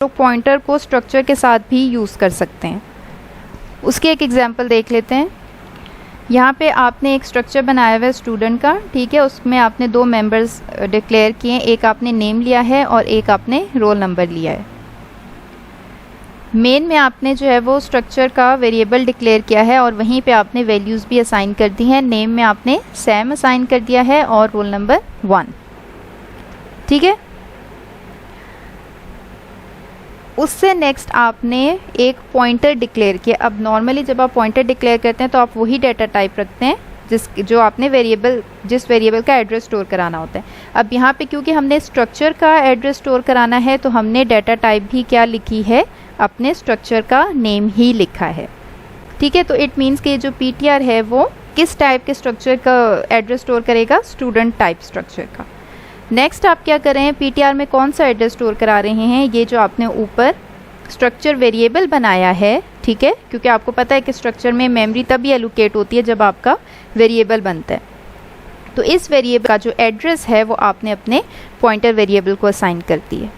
तो पॉइंटर को स्ट्रक्चर के साथ भी यूज़ कर सकते हैं। उसकी एक एग्जांपल देख लेते हैं। यहाँ पे आपने एक स्ट्रक्चर बनाया हुआ है स्टूडेंट का, ठीक है। उसमें आपने 2 मेंबर्स डिक्लेयर किए, एक आपने नेम लिया है और एक आपने रोल नंबर लिया है। मेन में आपने जो है वो स्ट्रक्चर का वेरिएबल डिक्लेयर किया है और वहीं पे आपने वैल्यूज़ भी असाइन कर दी हैं। नेम में आपने सैम असाइन कर दिया है और रोल नंबर 1, ठीक है। उससे नेक्स्ट आपने एक पॉइंटर डिक्लेयर किया। अब नॉर्मली जब आप पॉइंटर डिक्लेयर करते हैं तो आप वही डाटा टाइप रखते हैं जो आपने जिस वेरिएबल का एड्रेस स्टोर कराना होता है। अब यहाँ पे क्योंकि हमने स्ट्रक्चर का एड्रेस स्टोर कराना है तो हमने डाटा टाइप भी क्या लिखी है, अपने स्ट्रक्चर का नेम ही लिखा है, ठीक है। तो इट मीन्स कि जो पीटीआर है वो किस टाइप के स्ट्रक्चर का एड्रेस स्टोर करेगा, स्टूडेंट टाइप स्ट्रक्चर का। नेक्स्ट आप क्या कर रहे हैं, पीटीआर में कौन सा एड्रेस स्टोर करा रहे हैं, ये जो आपने ऊपर स्ट्रक्चर वेरिएबल बनाया है, ठीक है। क्योंकि आपको पता है कि स्ट्रक्चर में मेमोरी तभी एलोकेट होती है जब आपका वेरिएबल बनता है। तो इस वेरिएबल का जो एड्रेस है वो आपने अपने पॉइंटर वेरिएबल को असाइन कर दिया।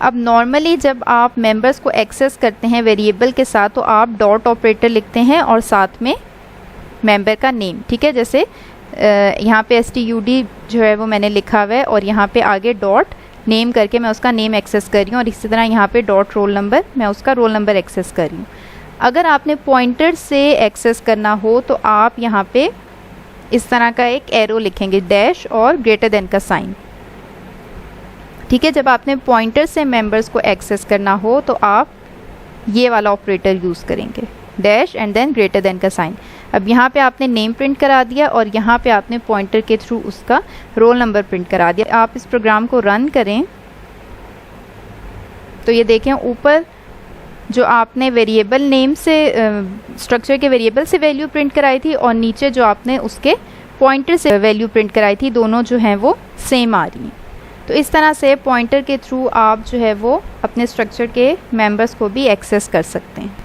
अब नॉर्मली जब आप मेंबर्स को एक्सेस करते हैं वेरिएबल के साथ तो आप डॉट ऑपरेटर लिखते हैं और साथ में मेंबर का नेम, ठीक है। जैसे यहाँ पे STUD जो है वो मैंने लिखा हुआ है और यहाँ पे आगे डॉट नेम करके मैं उसका नेम एक्सेस कर रही हूँ और इसी तरह यहाँ पे डॉट रोल नंबर, मैं उसका रोल नंबर एक्सेस कर रही हूँ। अगर आपने पॉइंटर से एक्सेस करना हो तो आप यहाँ पे इस तरह का एक एरो लिखेंगे, डैश और ग्रेटर देन का साइन, ठीक है। जब आपने पॉइंटर से मेंबर्स को एक्सेस करना हो तो आप ये वाला ऑपरेटर यूज़ करेंगे, dash and then greater than का साइन। अब यहाँ पे आपने नेम प्रिंट करा दिया और यहाँ पे आपने पॉइंटर के थ्रू उसका रोल नंबर प्रिंट करा दिया। आप इस प्रोग्राम को रन करें तो ये देखें ऊपर जो आपने वेरिएबल नेम से स्ट्रक्चर के वेरिएबल से वैल्यू प्रिंट कराई थी और नीचे जो आपने उसके पॉइंटर से वैल्यू प्रिंट कराई थी, दोनों जो हैं वो सेम आ रही हैं। तो इस तरह से पॉइंटर के थ्रू आप जो है वो अपने स्ट्रक्चर के मेंबर्स को भी एक्सेस कर सकते हैं।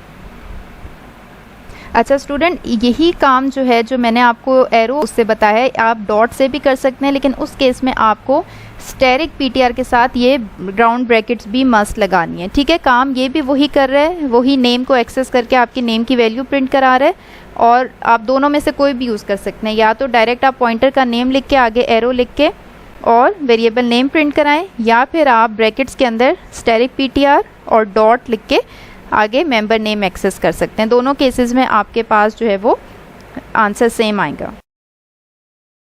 अच्छा स्टूडेंट, यही काम जो है जो मैंने आपको एरो उससे बताया है आप डॉट से भी कर सकते हैं, लेकिन उस केस में आपको स्टेरिक पीटीआर के साथ ये राउंड ब्रैकेट्स भी मस्ट लगानी है, ठीक है। काम ये भी वही कर रहा है, वही नेम को एक्सेस करके आपकी नेम की वैल्यू प्रिंट करा रहा है और आप दोनों में से कोई भी यूज़ कर सकते हैं। या तो डायरेक्ट आप पॉइंटर का नेम लिख के आगे एरो लिख के और वेरिएबल नेम प्रिंट कराएं, या फिर आप ब्रैकेट्स के अंदर स्टेरिक पीटीआर और डॉट लिख के आगे मेंबर नेम एक्सेस कर सकते हैं। दोनों केसेस में आपके पास जो है वो आंसर सेम आएगा।